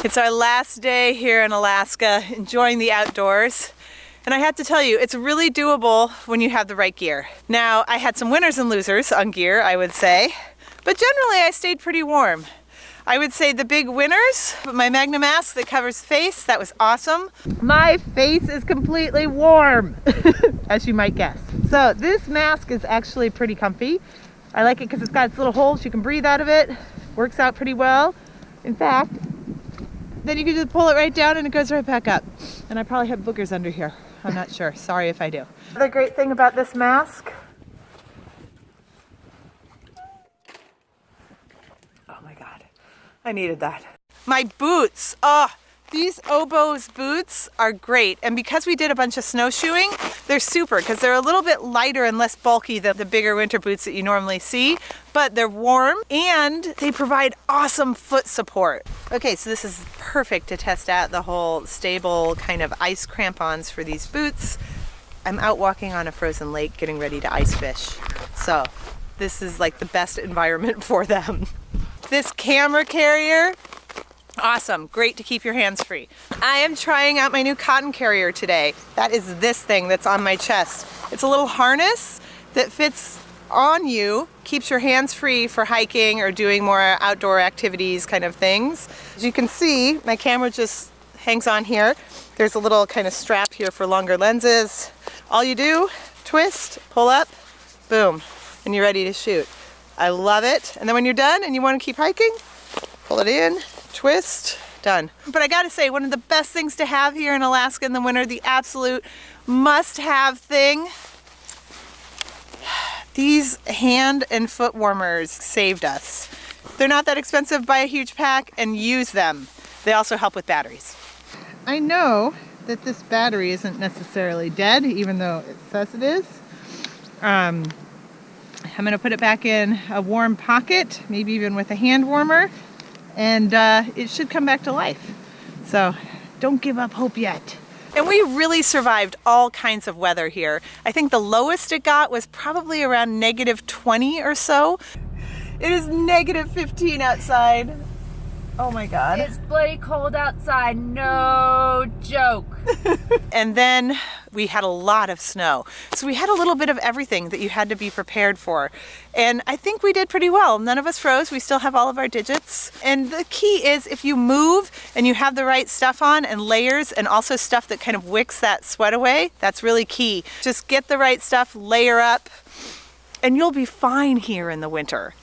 It's our last day here in Alaska, enjoying the outdoors. And I have to tell you, it's really doable when you have the right gear. Now, I had some winners and losers on gear, I would say, but generally I stayed pretty warm. I would say the big winners, my Magnum mask that covers the face, that was awesome. My face is completely warm, as you might guess. So this mask is actually pretty comfy. I like it because it's got its little holes, you can breathe out of it. Works out pretty well. In fact, then you can just pull it right down and it goes right back up. And I probably have boogers under here. I'm not sure, sorry if I do. The great thing about this mask, oh my God, I needed that. My boots, these Oboz boots are great. And because we did a bunch of snowshoeing, they're super because they're a little bit lighter and less bulky than the bigger winter boots that you normally see, but they're warm and they provide awesome foot support. Okay, so this is perfect to test out the whole stable kind of ice crampons for these boots. I'm out walking on a frozen lake getting ready to ice fish. So this is like the best environment for them. This camera carrier, awesome, great to keep your hands free. I am trying out my new cotton carrier today. That is this thing that's on my chest. It's a little harness that fits on you, keeps your hands free for hiking or doing more outdoor activities kind of things. As you can see, my camera just hangs on here. There's a little kind of strap here for longer lenses. All you do, twist, pull up, boom, and you're ready to shoot. I love it. And then when you're done and you want to keep hiking, pull it in, twist, done. But I gotta say, one of the best things to have here in Alaska in the winter, the absolute must-have thing, these hand and foot warmers saved us. They're not that expensive, buy a huge pack and use them. They also help with batteries. I know that this battery isn't necessarily dead, even though it says it is. I'm gonna put it back in a warm pocket, maybe even with a hand warmer, and it should come back to life. So don't give up hope yet. And we really survived all kinds of weather here. I think the lowest it got was probably around -20 or so. It is -15 outside. Oh my God. It's bloody cold outside, no joke. And then we had a lot of snow. So we had a little bit of everything that you had to be prepared for. And I think we did pretty well. None of us froze. We still have all of our digits. And the key is if you move and you have the right stuff on and layers and also stuff that kind of wicks that sweat away, that's really key. Just get the right stuff, layer up, and you'll be fine here in the winter.